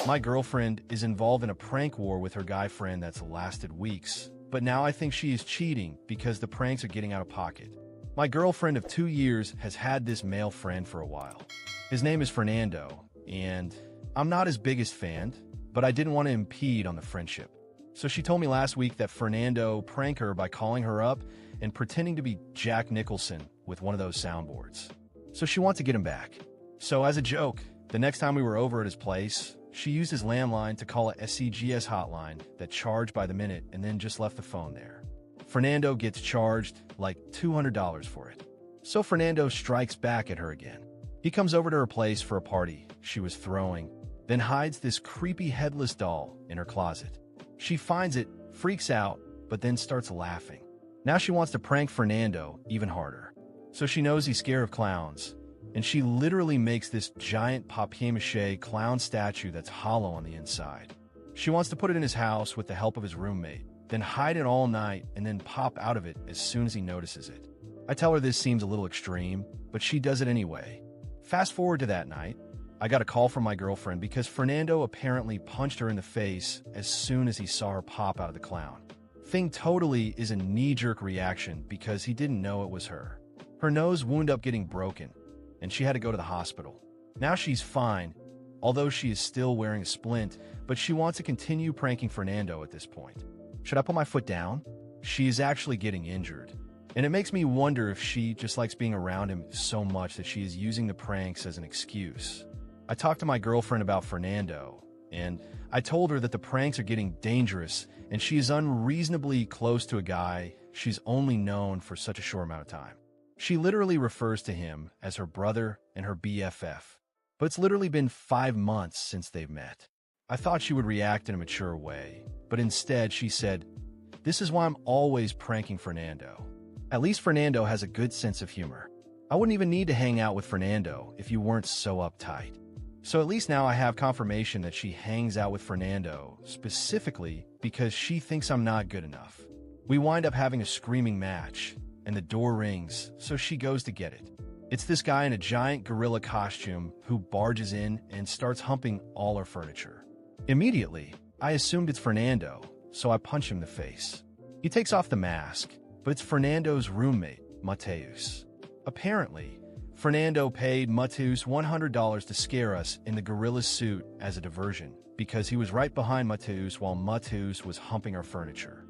My girlfriend is involved in a prank war with her guy friend that's lasted weeks, but now I think she is cheating because the pranks are getting out of pocket. My girlfriend of 2 years has had this male friend for a while. His name is Fernando, and I'm not his biggest fan, but I didn't want to impede on the friendship. So she told me last week that Fernando pranked her by calling her up and pretending to be Jack Nicholson with one of those soundboards. So she wants to get him back. So as a joke, the next time we were over at his place, she used his landline to call a SCGS hotline that charged by the minute and then just left the phone there. Fernando gets charged like $200 for it. So Fernando strikes back at her again. He comes over to her place for a party she was throwing, then hides this creepy headless doll in her closet. She finds it, freaks out, but then starts laughing. Now she wants to prank Fernando even harder. So she knows he's scared of clowns, and she literally makes this giant papier-mâché clown statue that's hollow on the inside. She wants to put it in his house with the help of his roommate, then hide it all night and then pop out of it as soon as he notices it. I tell her this seems a little extreme, but she does it anyway. Fast forward to that night, I got a call from my girlfriend because Fernando apparently punched her in the face as soon as he saw her pop out of the clown. Thing totally is a knee-jerk reaction because he didn't know it was her. Her nose wound up getting broken, and she had to go to the hospital. Now she's fine, although she is still wearing a splint, but she wants to continue pranking Fernando at this point. Should I put my foot down? She is actually getting injured, and it makes me wonder if she just likes being around him so much that she is using the pranks as an excuse. I talked to my girlfriend about Fernando, and I told her that the pranks are getting dangerous and she is unreasonably close to a guy she's only known for such a short amount of time. She literally refers to him as her brother and her BFF, but it's literally been 5 months since they've met. I thought she would react in a mature way, but instead she said, "This is why I'm always pranking Fernando. At least Fernando has a good sense of humor. I wouldn't even need to hang out with Fernando if you weren't so uptight." So at least now I have confirmation that she hangs out with Fernando specifically because she thinks I'm not good enough. We wind up having a screaming match, and the door rings, so she goes to get it. It's this guy in a giant gorilla costume who barges in and starts humping all our furniture. Immediately, I assumed it's Fernando, so I punch him in the face. He takes off the mask, but it's Fernando's roommate, Mateus. Apparently, Fernando paid Mateus $100 to scare us in the gorilla suit as a diversion because he was right behind Mateus while Mateus was humping our furniture.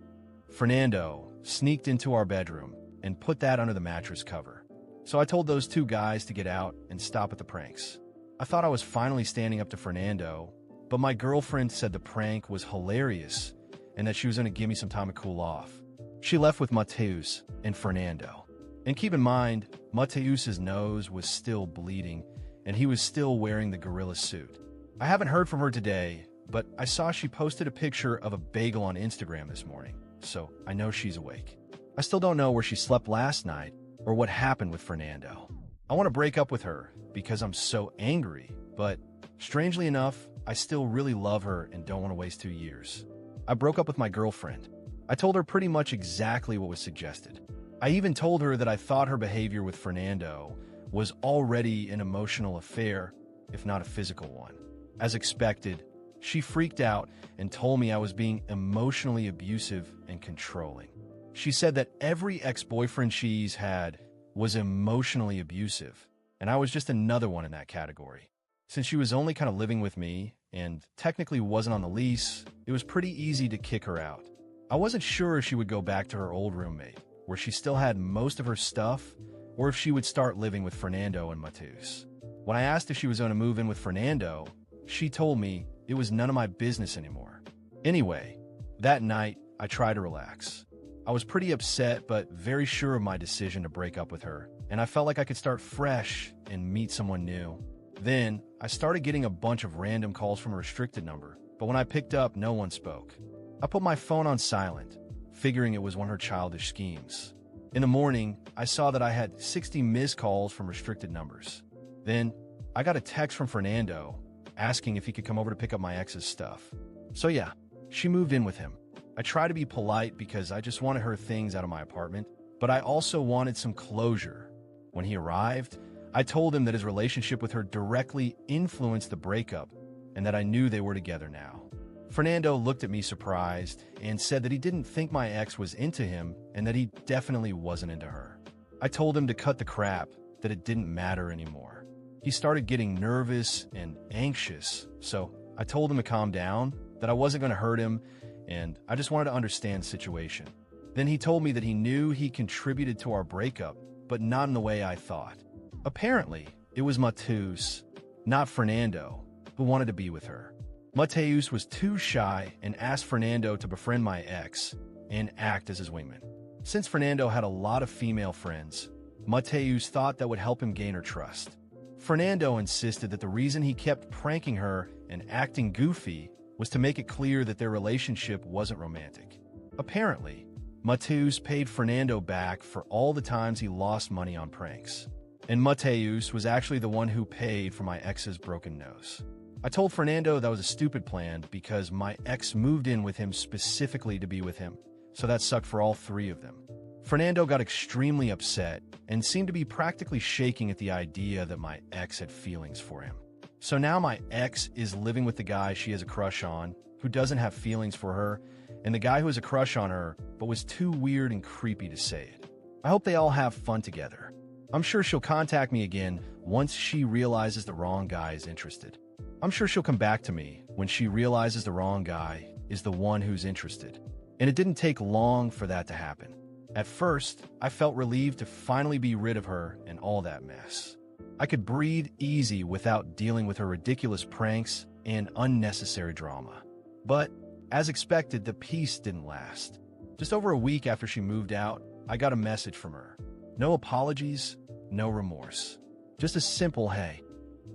Fernando sneaked into our bedroom and put that under the mattress cover. So I told those two guys to get out and stop at the pranks. I thought I was finally standing up to Fernando, but my girlfriend said the prank was hilarious and that she was going to give me some time to cool off. She left with Mateus and Fernando. And keep in mind, Mateus's nose was still bleeding, and he was still wearing the gorilla suit. I haven't heard from her today, but I saw she posted a picture of a bagel on Instagram this morning, so I know she's awake. I still don't know where she slept last night or what happened with Fernando. I want to break up with her because I'm so angry, but strangely enough, I still really love her and don't want to waste 2 years. I broke up with my girlfriend. I told her pretty much exactly what was suggested. I even told her that I thought her behavior with Fernando was already an emotional affair, if not a physical one. As expected, she freaked out and told me I was being emotionally abusive and controlling. She said that every ex-boyfriend she's had was emotionally abusive, and I was just another one in that category. Since she was only kind of living with me and technically wasn't on the lease, it was pretty easy to kick her out. I wasn't sure if she would go back to her old roommate, where she still had most of her stuff, or if she would start living with Fernando and Mateus. When I asked if she was going to move in with Fernando, she told me it was none of my business anymore. Anyway, that night, I tried to relax. I was pretty upset, but very sure of my decision to break up with her, and I felt like I could start fresh and meet someone new. Then, I started getting a bunch of random calls from a restricted number, but when I picked up, no one spoke. I put my phone on silent, figuring it was one of her childish schemes. In the morning, I saw that I had 60 missed calls from restricted numbers. Then, I got a text from Fernando asking if he could come over to pick up my ex's stuff. So yeah, she moved in with him. I tried to be polite because I just wanted her things out of my apartment, but I also wanted some closure. When he arrived, I told him that his relationship with her directly influenced the breakup and that I knew they were together now. Fernando looked at me surprised and said that he didn't think my ex was into him and that he definitely wasn't into her. I told him to cut the crap, that it didn't matter anymore. He started getting nervous and anxious, so I told him to calm down, that I wasn't going to hurt him, and I just wanted to understand the situation. Then he told me that he knew he contributed to our breakup, but not in the way I thought. Apparently, it was Mateus, not Fernando, who wanted to be with her. Mateus was too shy and asked Fernando to befriend my ex and act as his wingman. Since Fernando had a lot of female friends, Mateus thought that would help him gain her trust. Fernando insisted that the reason he kept pranking her and acting goofy was to make it clear that their relationship wasn't romantic. Apparently, Mateus paid Fernando back for all the times he lost money on pranks. And Mateus was actually the one who paid for my ex's broken nose. I told Fernando that was a stupid plan because my ex moved in with him specifically to be with him, so that sucked for all three of them. Fernando got extremely upset and seemed to be practically shaking at the idea that my ex had feelings for him. So now my ex is living with the guy she has a crush on, who doesn't have feelings for her, and the guy who has a crush on her but was too weird and creepy to say it. I hope they all have fun together. I'm sure she'll contact me again once she realizes the wrong guy is interested. I'm sure she'll come back to me when she realizes the wrong guy is the one who's interested. And it didn't take long for that to happen. At first, I felt relieved to finally be rid of her and all that mess. I could breathe easy without dealing with her ridiculous pranks and unnecessary drama. But, as expected, the peace didn't last. Just over a week after she moved out, I got a message from her. No apologies, no remorse. Just a simple hey.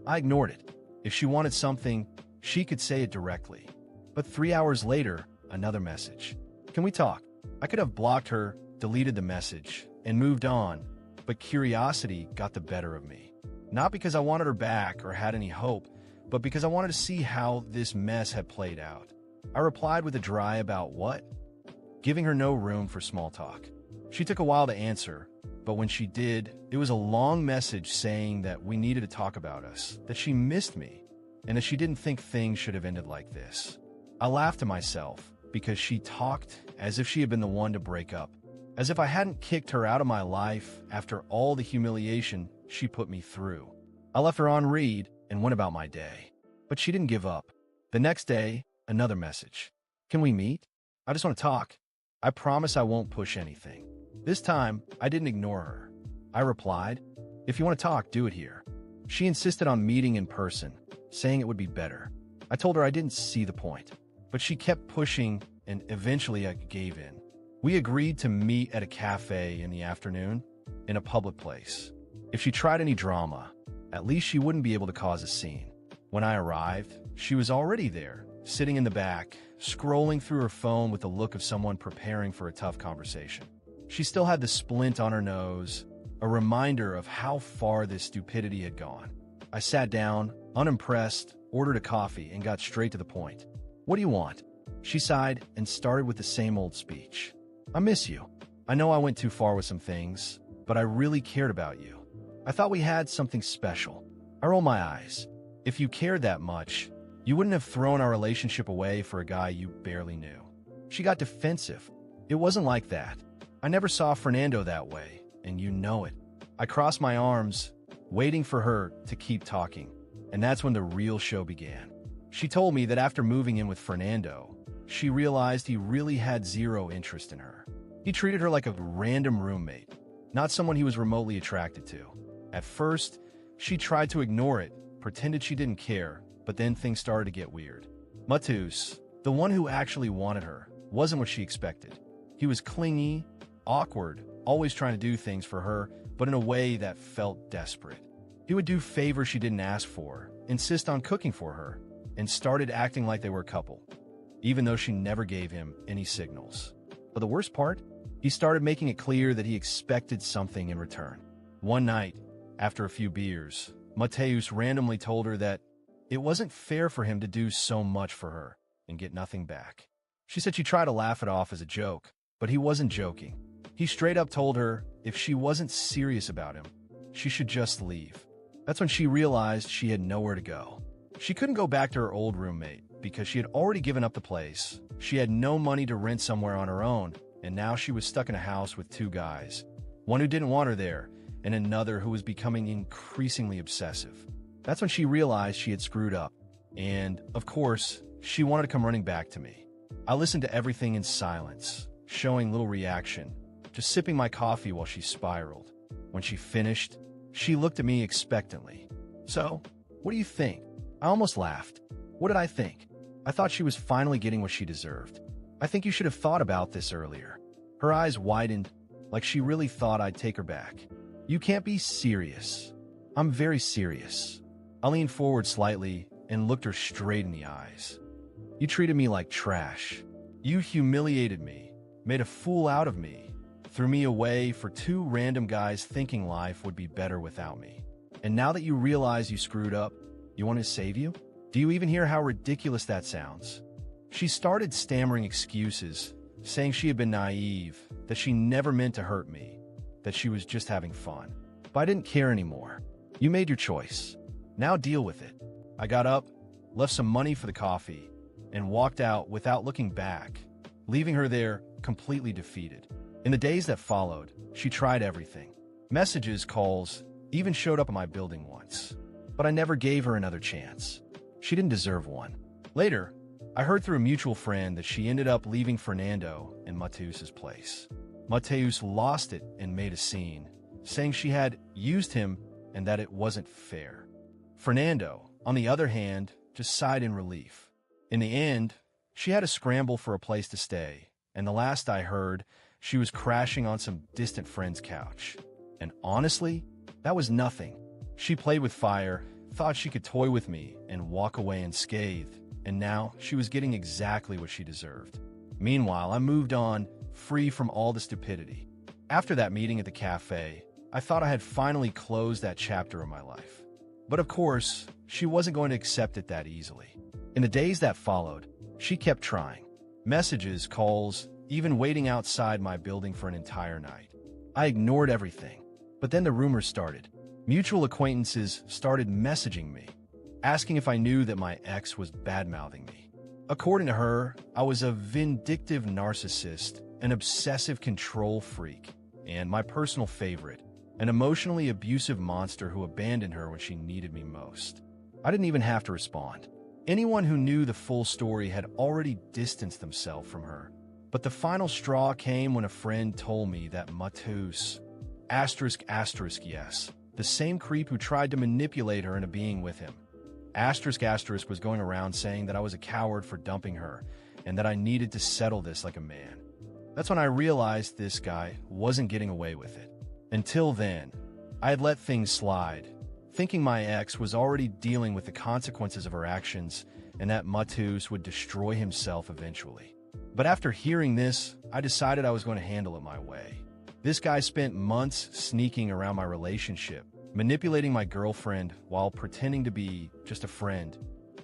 I ignored it. If she wanted something, she could say it directly. But 3 hours later, another message. Can we talk? I could have blocked her, deleted the message, and moved on, but curiosity got the better of me. Not because I wanted her back or had any hope, but because I wanted to see how this mess had played out. I replied with a dry about what? Giving her no room for small talk. She took a while to answer, but when she did, it was a long message saying that we needed to talk about us, that she missed me, and that she didn't think things should have ended like this. I laughed to myself because she talked as if she had been the one to break up, as if I hadn't kicked her out of my life after all the humiliation she put me through. I left her on read and went about my day. But she didn't give up. The next day, another message. Can we meet? I just want to talk. I promise I won't push anything. This time, I didn't ignore her. I replied, if you want to talk, do it here. She insisted on meeting in person, saying it would be better. I told her I didn't see the point, but she kept pushing and eventually I gave in. We agreed to meet at a cafe in the afternoon, in a public place. If she tried any drama, at least she wouldn't be able to cause a scene. When I arrived, she was already there, sitting in the back, scrolling through her phone with the look of someone preparing for a tough conversation. She still had the splint on her nose, a reminder of how far this stupidity had gone. I sat down, unimpressed, ordered a coffee, and got straight to the point. What do you want? She sighed and started with the same old speech. I miss you. I know I went too far with some things, but I really cared about you. I thought we had something special. I rolled my eyes. If you cared that much, you wouldn't have thrown our relationship away for a guy you barely knew. She got defensive. It wasn't like that. I never saw Fernando that way, and you know it. I crossed my arms, waiting for her to keep talking, and that's when the real show began. She told me that after moving in with Fernando, she realized he really had zero interest in her. He treated her like a random roommate, not someone he was remotely attracted to. At first, she tried to ignore it, pretended she didn't care, but then things started to get weird. Mateus, the one who actually wanted her, wasn't what she expected. He was clingy, awkward, always trying to do things for her, but in a way that felt desperate. He would do favors she didn't ask for, insist on cooking for her, and started acting like they were a couple, even though she never gave him any signals. But the worst part? He started making it clear that he expected something in return. One night, after a few beers, Mateus randomly told her that it wasn't fair for him to do so much for her and get nothing back. She said she tried to laugh it off as a joke, but he wasn't joking. He straight up told her if she wasn't serious about him, she should just leave. That's when she realized she had nowhere to go. She couldn't go back to her old roommate because she had already given up the place. She had no money to rent somewhere on her own, and now she was stuck in a house with two guys. One who didn't want her there, and another who was becoming increasingly obsessive. That's when she realized she had screwed up. And, of course, she wanted to come running back to me. I listened to everything in silence, showing little reaction, just sipping my coffee while she spiraled. When she finished, she looked at me expectantly. "So, what do you think?" I almost laughed. What did I think? I thought she was finally getting what she deserved. "I think you should have thought about this earlier." Her eyes widened, like she really thought I'd take her back. "You can't be serious." "I'm very serious." I leaned forward slightly and looked her straight in the eyes. "You treated me like trash. You humiliated me, made a fool out of me, threw me away for two random guys thinking life would be better without me. And now that you realize you screwed up, you want to save you? Do you even hear how ridiculous that sounds?" She started stammering excuses, saying she had been naive, that she never meant to hurt me, that she was just having fun. But I didn't care anymore. "You made your choice. Now deal with it." I got up, left some money for the coffee, and walked out without looking back, leaving her there completely defeated. In the days that followed, she tried everything. Messages, calls, even showed up at my building once. But I never gave her another chance. She didn't deserve one. Later, I heard through a mutual friend that she ended up leaving Fernando in Mateus's place. Mateus lost it and made a scene, saying she had used him and that it wasn't fair. Fernando, on the other hand, just sighed in relief. In the end, she had to scramble for a place to stay, and the last I heard, she was crashing on some distant friend's couch. And honestly, that was nothing. She played with fire, thought she could toy with me and walk away unscathed, and now she was getting exactly what she deserved. Meanwhile, I moved on, free from all the stupidity. After that meeting at the cafe, I thought I had finally closed that chapter of my life. But of course, she wasn't going to accept it that easily. In the days that followed, she kept trying. Messages, calls, even waiting outside my building for an entire night. I ignored everything. But then the rumors started. Mutual acquaintances started messaging me, asking if I knew that my ex was bad-mouthing me. According to her, I was a vindictive narcissist, an obsessive control freak, and my personal favorite, an emotionally abusive monster who abandoned her when she needed me most. I didn't even have to respond. Anyone who knew the full story had already distanced themselves from her. But the final straw came when a friend told me that Mateus, yes, the same creep who tried to manipulate her into being with him, was going around saying that I was a coward for dumping her and that I needed to settle this like a man. That's when I realized this guy wasn't getting away with it. Until then, I had let things slide, thinking my ex was already dealing with the consequences of her actions and that Mateus would destroy himself eventually. But after hearing this, I decided I was going to handle it my way. This guy spent months sneaking around my relationship, manipulating my girlfriend while pretending to be just a friend.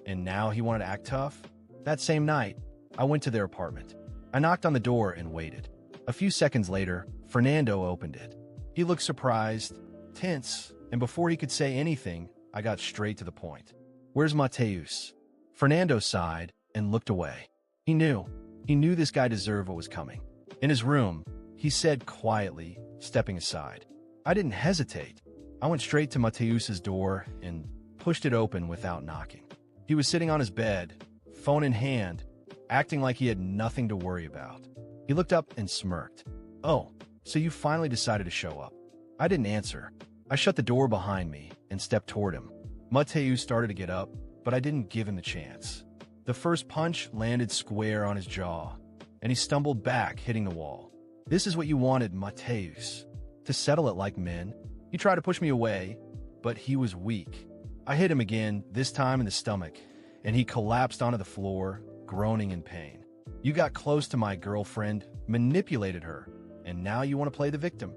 And now he wanted to act tough? That same night, I went to their apartment. I knocked on the door and waited. A few seconds later, Fernando opened it. He looked surprised, tense, and before he could say anything, I got straight to the point. "Where's Mateus?" Fernando sighed and looked away. He knew this guy deserved what was coming. "In his room," he said quietly, stepping aside. I didn't hesitate. I went straight to Mateus's door and pushed it open without knocking. He was sitting on his bed, phone in hand, acting like he had nothing to worry about. He looked up and smirked. "Oh, so you finally decided to show up." I didn't answer. I shut the door behind me and stepped toward him. Mateus started to get up, but I didn't give him the chance. The first punch landed square on his jaw, and he stumbled back, hitting the wall. "This is what you wanted, Mateus. To settle it like men." He tried to push me away, but he was weak. I hit him again, this time in the stomach, and he collapsed onto the floor, groaning in pain. "You got close to my girlfriend, manipulated her, and now you want to play the victim."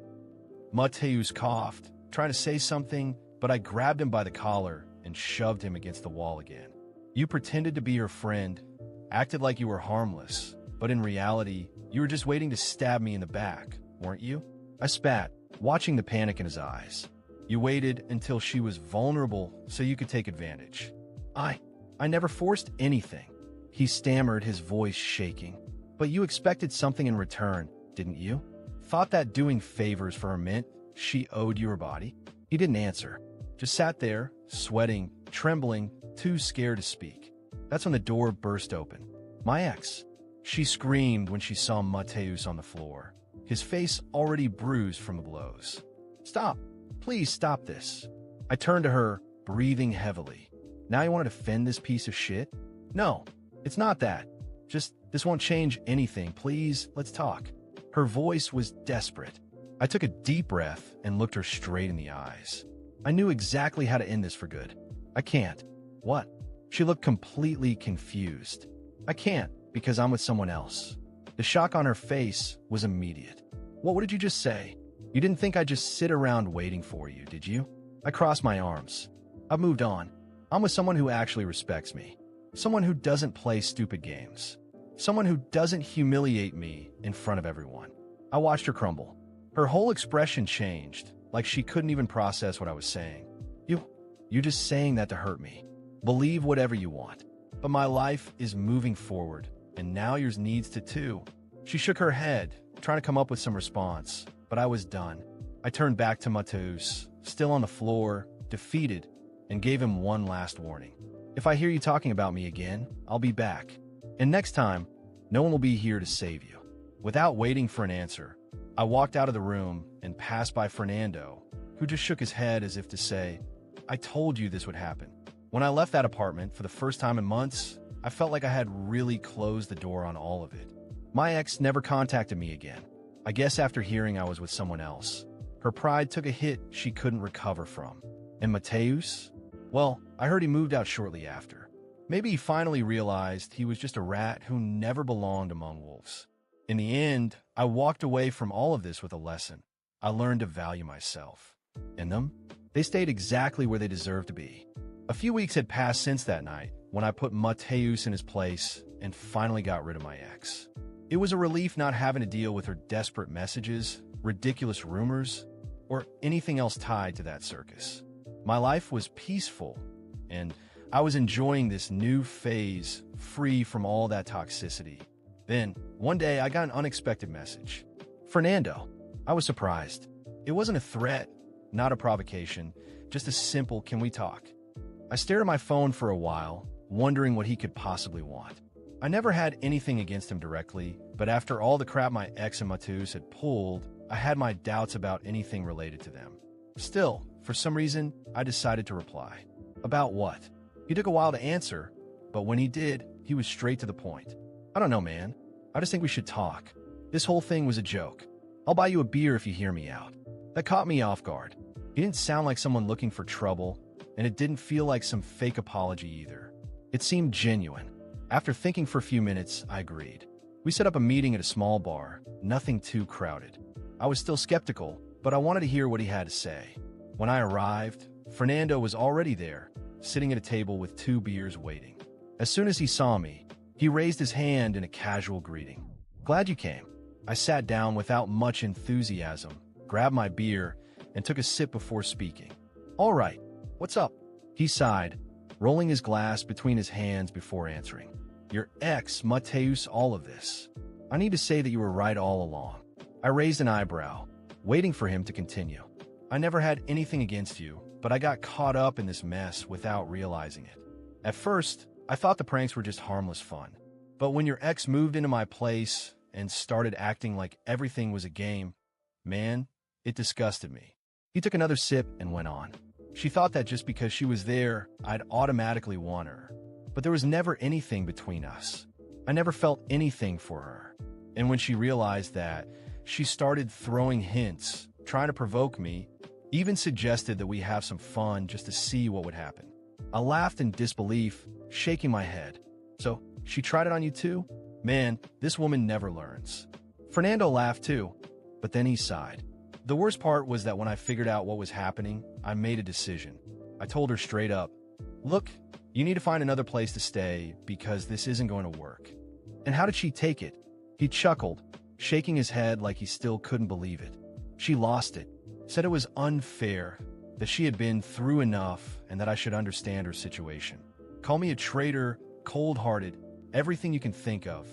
Mateus coughed, trying to say something, but I grabbed him by the collar and shoved him against the wall again. "You pretended to be your friend, acted like you were harmless, but in reality, you were just waiting to stab me in the back, weren't you?" I spat, watching the panic in his eyes. "You waited until she was vulnerable so you could take advantage." I I never forced anything. He stammered, his voice shaking. But you expected something in return, didn't you? Thought that doing favors for her meant she owed you her body? He didn't answer. Just sat there, sweating, trembling, too scared to speak. That's when the door burst open. My ex. She screamed when she saw Mateus on the floor, his face already bruised from the blows. Stop. Please stop this. I turned to her, breathing heavily. Now you want to defend this piece of shit? No, it's not that. Just, this won't change anything. Please, let's talk. Her voice was desperate. I took a deep breath and looked her straight in the eyes. I knew exactly how to end this for good. I can't. What? She looked completely confused. I can't, because I'm with someone else. The shock on her face was immediate. What did you just say? You didn't think I'd just sit around waiting for you, did you? I crossed my arms. I've moved on. I'm with someone who actually respects me. Someone who doesn't play stupid games. Someone who doesn't humiliate me in front of everyone. I watched her crumble. Her whole expression changed, like she couldn't even process what I was saying. You're just saying that to hurt me. Believe whatever you want. But my life is moving forward, and now yours needs to too. She shook her head, trying to come up with some response, but I was done. I turned back to Mateus, still on the floor, defeated, and gave him one last warning. If I hear you talking about me again, I'll be back. And next time, no one will be here to save you. Without waiting for an answer, I walked out of the room and passed by Fernando, who just shook his head as if to say, I told you this would happen. When I left that apartment for the first time in months, I felt like I had really closed the door on all of it. My ex never contacted me again. I guess after hearing I was with someone else. Her pride took a hit she couldn't recover from. And Mateus? Well, I heard he moved out shortly after. Maybe he finally realized he was just a rat who never belonged among wolves. In the end, I walked away from all of this with a lesson. I learned to value myself. And them? They stayed exactly where they deserved to be. A few weeks had passed since that night, when I put Mateus in his place and finally got rid of my ex. It was a relief not having to deal with her desperate messages, ridiculous rumors, or anything else tied to that circus. My life was peaceful, and I was enjoying this new phase, free from all that toxicity. Then, one day, I got an unexpected message. Fernando. I was surprised. It wasn't a threat, not a provocation, just a simple, can we talk? I stared at my phone for a while, wondering what he could possibly want. I never had anything against him directly, but after all the crap my ex and Mateus had pulled, I had my doubts about anything related to them. Still, for some reason, I decided to reply. About what? He took a while to answer, but when he did, he was straight to the point. I don't know, man. I just think we should talk. This whole thing was a joke. I'll buy you a beer if you hear me out. That caught me off guard. He didn't sound like someone looking for trouble, and it didn't feel like some fake apology either. It seemed genuine. After thinking for a few minutes, I agreed. We set up a meeting at a small bar, nothing too crowded. I was still skeptical, but I wanted to hear what he had to say. When I arrived, Fernando was already there, sitting at a table with 2 beers waiting. As soon as he saw me, he raised his hand in a casual greeting. Glad you came. I sat down without much enthusiasm, grabbed my beer, and took a sip before speaking. All right, what's up? He sighed, rolling his glass between his hands before answering. Your ex, Mateus, all of this. I need to say that you were right all along. I raised an eyebrow, waiting for him to continue. I never had anything against you, but I got caught up in this mess without realizing it. At first, I thought the pranks were just harmless fun. But when your ex moved into my place and started acting like everything was a game, man, it disgusted me. He took another sip and went on. She thought that just because she was there, I'd automatically want her. But there was never anything between us. I never felt anything for her. And when she realized that, she started throwing hints, trying to provoke me, even suggested that we have some fun just to see what would happen. I laughed in disbelief, shaking my head. So, she tried it on you too? Man, this woman never learns. Fernando laughed too, but then he sighed. The worst part was that when I figured out what was happening, I made a decision. I told her straight up, look, you need to find another place to stay because this isn't going to work. And how did she take it? He chuckled, shaking his head like he still couldn't believe it. She lost it, said it was unfair, that she had been through enough and that I should understand her situation. Call me a traitor, cold-hearted, everything you can think of.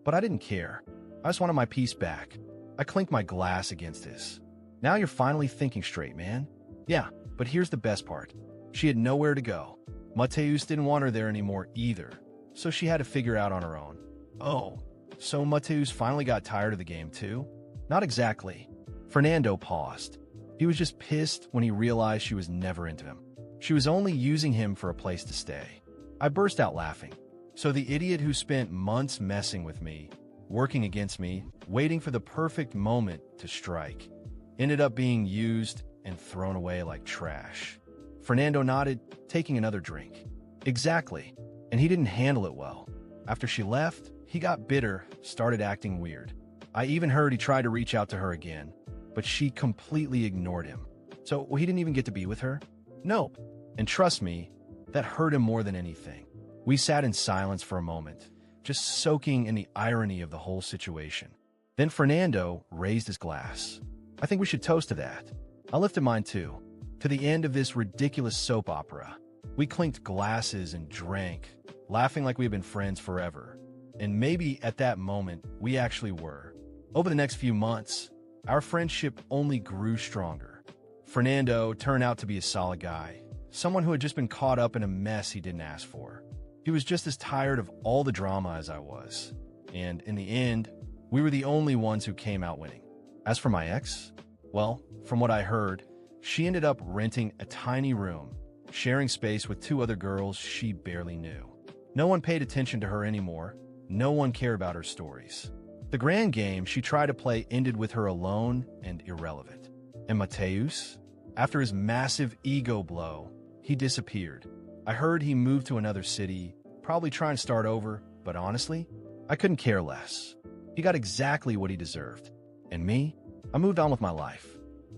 But I didn't care. I just wanted my peace back. I clinked my glass against his. Now you're finally thinking straight, man. Yeah, but here's the best part. She had nowhere to go. Mateus didn't want her there anymore either, so she had to figure out on her own. Oh, so Mateus finally got tired of the game too? Not exactly. Fernando paused. He was just pissed when he realized she was never into him. She was only using him for a place to stay. I burst out laughing. So the idiot who spent months messing with me, working against me, waiting for the perfect moment to strike, ended up being used and thrown away like trash. Fernando nodded, taking another drink. Exactly. And he didn't handle it well. After she left, he got bitter, started acting weird. I even heard he tried to reach out to her again, but she completely ignored him. So he didn't even get to be with her? Nope. And trust me, that hurt him more than anything. We sat in silence for a moment, just soaking in the irony of the whole situation. Then Fernando raised his glass. I think we should toast to that. I lifted mine too, to the end of this ridiculous soap opera. We clinked glasses and drank, laughing like we had been friends forever. And maybe at that moment, we actually were. Over the next few months, our friendship only grew stronger. Fernando turned out to be a solid guy, someone who had just been caught up in a mess he didn't ask for. He was just as tired of all the drama as I was. And in the end, we were the only ones who came out winning. As for my ex, well, from what I heard, she ended up renting a tiny room, sharing space with two other girls she barely knew. No one paid attention to her anymore. No one cared about her stories. The grand game she tried to play ended with her alone and irrelevant. And Mateus? After his massive ego blow, he disappeared. I heard he moved to another city, probably trying to start over, but honestly, I couldn't care less. He got exactly what he deserved. And me? I moved on with my life.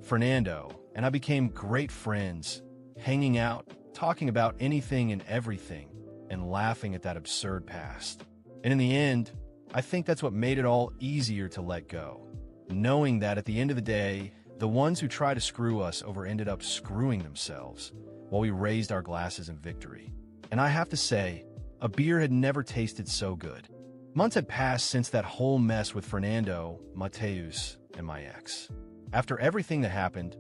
Fernando and I became great friends, hanging out, talking about anything and everything, and laughing at that absurd past. And in the end, I think that's what made it all easier to let go. Knowing that at the end of the day, the ones who tried to screw us over ended up screwing themselves while we raised our glasses in victory. And I have to say, a beer had never tasted so good. Months had passed since that whole mess with Fernando, Mateus, and my ex. After everything that happened,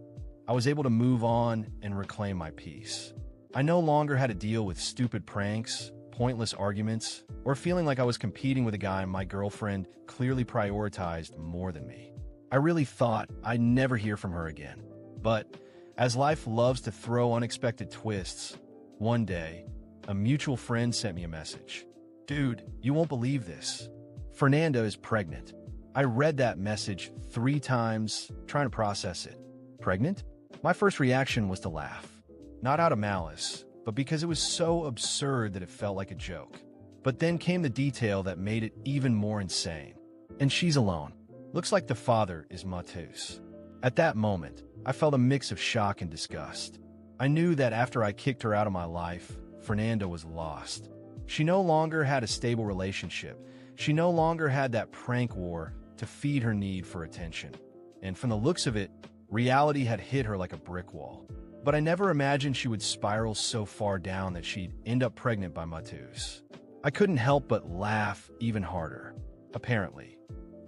I was able to move on and reclaim my peace. I no longer had to deal with stupid pranks, pointless arguments, or feeling like I was competing with a guy my girlfriend clearly prioritized more than me. I really thought I'd never hear from her again. But as life loves to throw unexpected twists, one day, a mutual friend sent me a message. Dude, you won't believe this. Fernanda is pregnant. I read that message 3 times, trying to process it. Pregnant? My first reaction was to laugh. Not out of malice, but because it was so absurd that it felt like a joke. But then came the detail that made it even more insane. And she's alone. Looks like the father is Mateus. At that moment, I felt a mix of shock and disgust. I knew that after I kicked her out of my life, Fernanda was lost. She no longer had a stable relationship. She no longer had that prank war to feed her need for attention. And from the looks of it, reality had hit her like a brick wall. But I never imagined she would spiral so far down that she'd end up pregnant by Mateus. I couldn't help but laugh even harder. Apparently,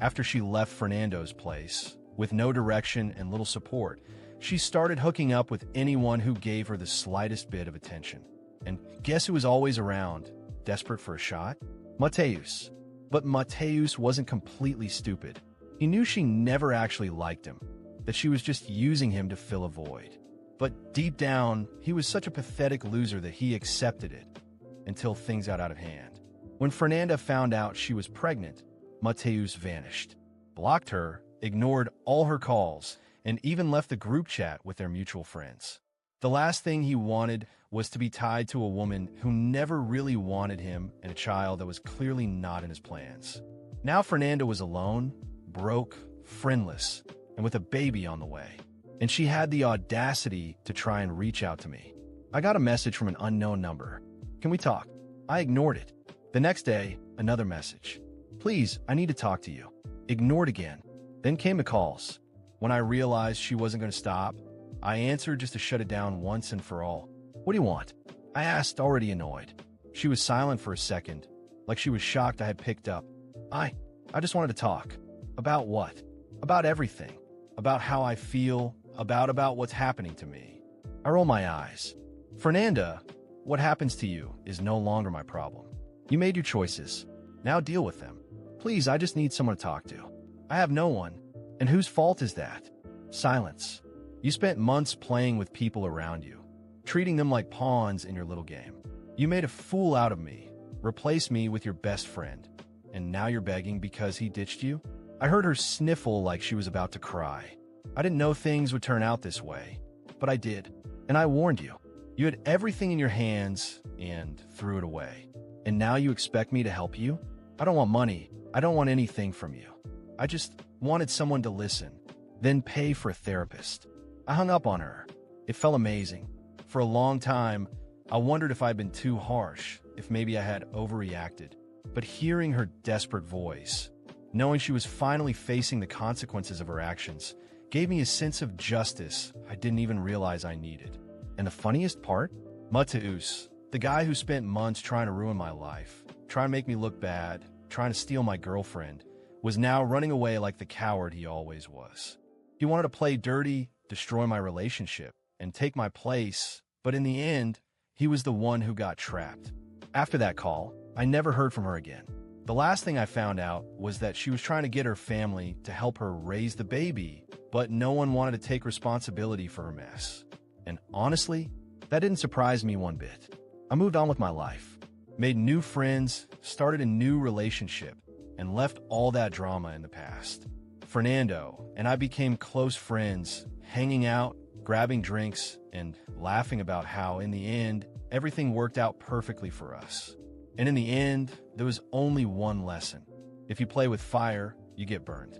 after she left Fernando's place, with no direction and little support, she started hooking up with anyone who gave her the slightest bit of attention. And guess who was always around, desperate for a shot? Mateus. But Mateus wasn't completely stupid. He knew she never actually liked him, that she was just using him to fill a void. But deep down, he was such a pathetic loser that he accepted it, until things got out of hand. When Fernanda found out she was pregnant, Mateus vanished, blocked her, ignored all her calls, and even left the group chat with their mutual friends. The last thing he wanted was to be tied to a woman who never really wanted him and a child that was clearly not in his plans. Now Fernanda was alone, broke, friendless, and with a baby on the way. And she had the audacity to try and reach out to me. I got a message from an unknown number. Can we talk? I ignored it. The next day, another message. Please, I need to talk to you. Ignored again. Then came the calls. When I realized she wasn't going to stop, I answered just to shut it down once and for all. What do you want? I asked, already annoyed. She was silent for a second, like she was shocked I had picked up. I just wanted to talk. About what? About everything. About how I feel, about what's happening to me. I roll my eyes. Fernanda, what happens to you is no longer my problem. You made your choices. Now deal with them. Please, I just need someone to talk to. I have no one. And whose fault is that? Silence. You spent months playing with people around you, treating them like pawns in your little game. You made a fool out of me, replaced me with your best friend, and now you're begging because he ditched you? I heard her sniffle like she was about to cry. I didn't know things would turn out this way, but I did, and I warned you. You had everything in your hands and threw it away. And now you expect me to help you? I don't want money. I don't want anything from you. I just wanted someone to listen, then pay for a therapist. I hung up on her. It felt amazing. For a long time, I wondered if I'd been too harsh, if maybe I had overreacted. But hearing her desperate voice, knowing she was finally facing the consequences of her actions, gave me a sense of justice I didn't even realize I needed. And the funniest part? Mateus, the guy who spent months trying to ruin my life, trying to make me look bad, trying to steal my girlfriend, was now running away like the coward he always was. He wanted to play dirty, destroy my relationship, and take my place, but in the end, he was the one who got trapped. After that call, I never heard from her again. The last thing I found out was that she was trying to get her family to help her raise the baby, but no one wanted to take responsibility for her mess. And honestly, that didn't surprise me one bit. I moved on with my life, made new friends, started a new relationship, and left all that drama in the past. Fernando and I became close friends, hanging out, grabbing drinks, and laughing about how, in the end, everything worked out perfectly for us. And in the end, there was only one lesson. If you play with fire, you get burned.